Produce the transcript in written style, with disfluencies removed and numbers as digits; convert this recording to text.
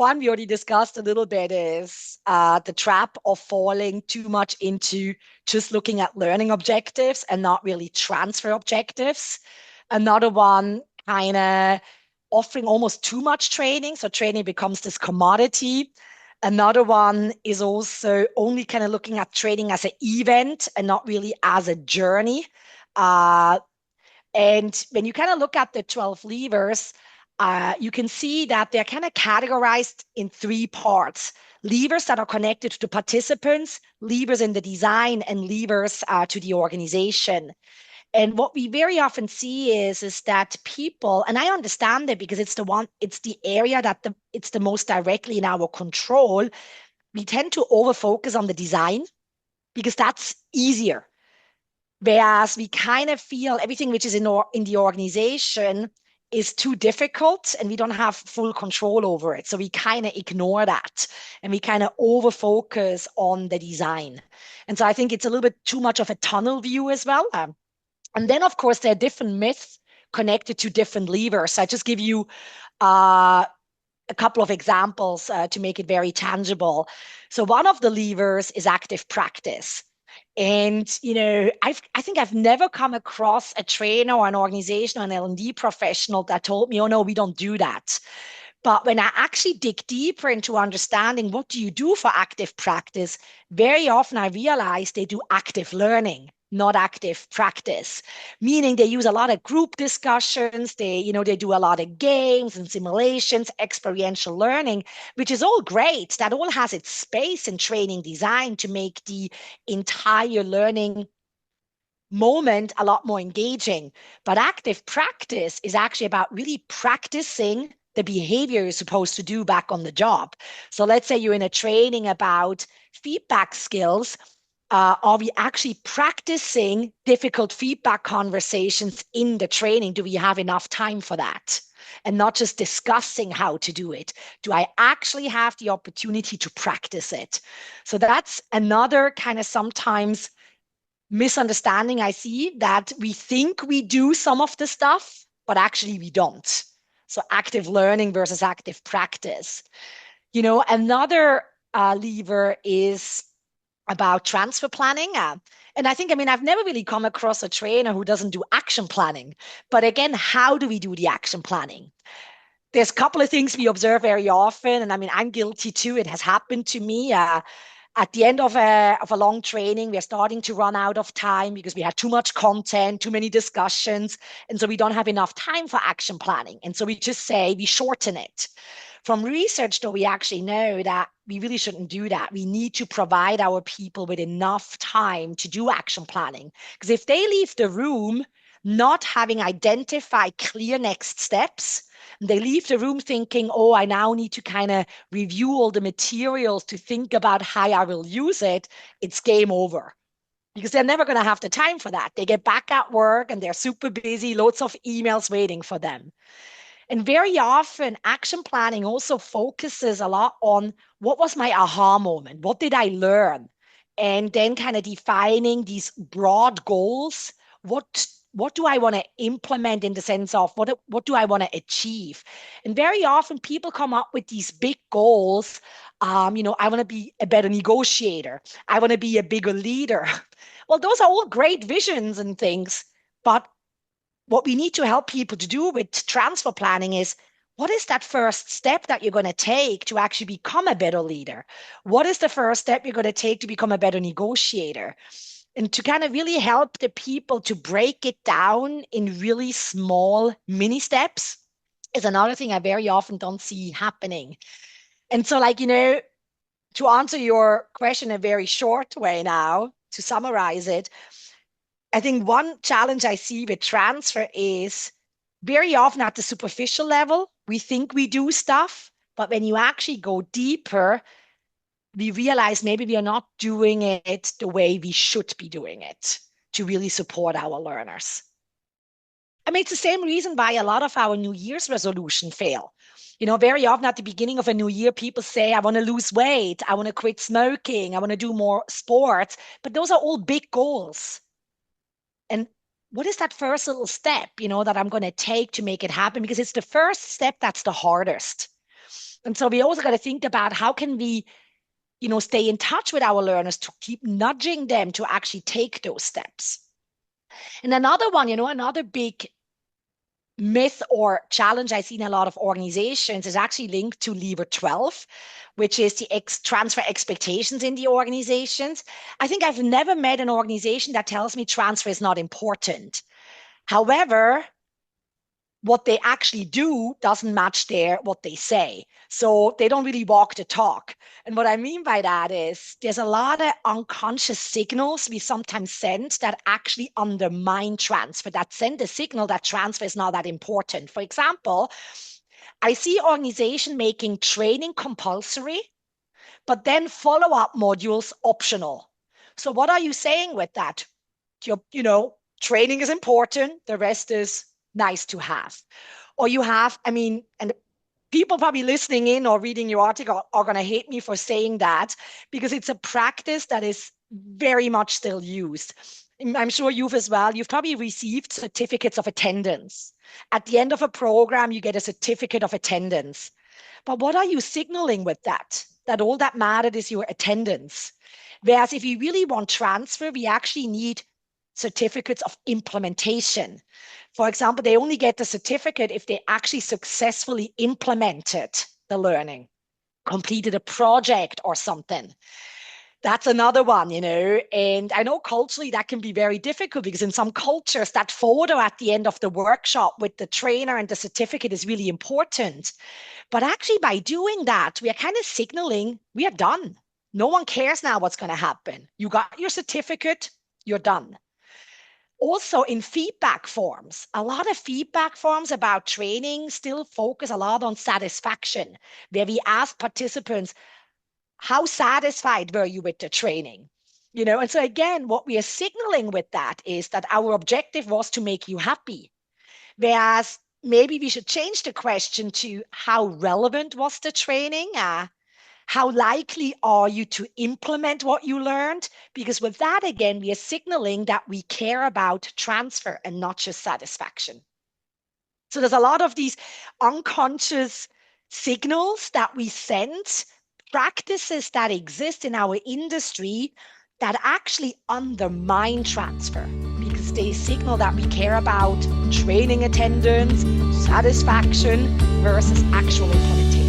one we already discussed a little bit is the trap of falling too much into just looking at learning objectives and not really transfer objectives. Another one, kind of offering almost too much training. So training becomes this commodity. Another one is also only kind of looking at training as an event and not really as a journey. And when you kind of look at the 12 levers, you can see that they're kind of categorized in three parts. Levers that are connected to participants, levers in the design, and levers to the organization. And what we very often see is that people, and I understand it because it's the area that it's the most directly in our control. We tend to over focus on the design because that's easier. Whereas we kind of feel everything which is in the organization is too difficult and we don't have full control over it. So we kind of ignore that and we kind of over focus on the design. And so I think it's a little bit too much of a tunnel view as well. And then, of course, there are different myths connected to different levers. So I just give you a couple of examples to make it very tangible. So one of the levers is active practice. And, I think I've never come across a trainer or an organization or an L&D professional that told me, oh, no, we don't do that. But when I actually dig deeper into understanding what do you do for active practice, very often I realize they do active learning, not active practice, meaning they use a lot of group discussions. They do a lot of games and simulations, experiential learning, which is all great. That all has its space in training design to make the entire learning moment a lot more engaging. But active practice is actually about really practicing the behavior you're supposed to do back on the job. So let's say you're in a training about feedback skills. Are we actually practicing difficult feedback conversations in the training? Do we have enough time for that? And not just discussing how to do it. Do I actually have the opportunity to practice it? So that's another kind of sometimes misunderstanding I see, that we think we do some of the stuff, but actually we don't. So active learning versus active practice. Another lever is about transfer planning. And I've never really come across a trainer who doesn't do action planning. But again, how do we do the action planning? There's a couple of things we observe very often. And I'm guilty too. It has happened to me. At the end of a long training, we're starting to run out of time because we had too much content, too many discussions. And so we don't have enough time for action planning. And so we just say we shorten it. From research, though, we actually know that we really shouldn't do that. We need to provide our people with enough time to do action planning. Because if they leave the room not having identified clear next steps, they leave the room thinking, oh, I now need to kind of review all the materials to think about how I will use it, it's game over. Because they're never going to have the time for that. They get back at work and they're super busy, loads of emails waiting for them. And very often, action planning also focuses a lot on what was my aha moment? What did I learn? And then kind of defining these broad goals. What do I want to implement in the sense of what do I want to achieve? And very often people come up with these big goals. I want to be a better negotiator. I want to be a bigger leader. Well, those are all great visions and things, but what we need to help people to do with transfer planning is, what is that first step that you're going to take to actually become a better leader? What is the first step you're going to take to become a better negotiator? And to kind of really help the people to break it down in really small mini steps is another thing I very often don't see happening. And so to answer your question in a very short way now, to summarize it, I think one challenge I see with transfer is very often at the superficial level, we think we do stuff, but when you actually go deeper, we realize maybe we are not doing it the way we should be doing it to really support our learners. It's the same reason why a lot of our New Year's resolution fail. Very often at the beginning of a new year, people say, I want to lose weight, I want to quit smoking, I want to do more sports, but those are all big goals. And what is that first little step, that I'm going to take to make it happen? Because it's the first step that's the hardest. And so we also got to think about how can we, stay in touch with our learners to keep nudging them to actually take those steps. And another one, another big myth or challenge I see in a lot of organizations is actually linked to lever 12, which is the transfer expectations in the organizations. I think I've never met an organization that tells me transfer is not important. However, what they actually do doesn't match what they say. So they don't really walk the talk. And what I mean by that is there's a lot of unconscious signals we sometimes send that actually undermine transfer, that send a signal that transfer is not that important. For example, I see organization making training compulsory, but then follow-up modules optional. So what are you saying with that? Training is important, the rest is nice to have. Or you have, and people probably listening in or reading your article are going to hate me for saying that, because it's a practice that is very much still used. I'm sure you've as well. You've probably received certificates of attendance. At the end of a program, you get a certificate of attendance. But what are you signaling with that? That all that mattered is your attendance. Whereas if you really want transfer, we actually need certificates of implementation. For example, they only get the certificate if they actually successfully implemented the learning, completed a project or something. That's another one, and I know culturally that can be very difficult, because in some cultures, that photo at the end of the workshop with the trainer and the certificate is really important. But actually, by doing that, we are kind of signaling we are done. No one cares now what's going to happen. You got your certificate, you're done. Also in feedback forms, a lot of feedback forms about training still focus a lot on satisfaction, where we ask participants, how satisfied were you with the training? And so again, what we are signaling with that is that our objective was to make you happy. Whereas maybe we should change the question to how relevant was the training? How likely are you to implement what you learned? Because with that, again, we are signaling that we care about transfer and not just satisfaction. So there's a lot of these unconscious signals that we send, practices that exist in our industry that actually undermine transfer, because they signal that we care about training attendance, satisfaction versus actual implementation.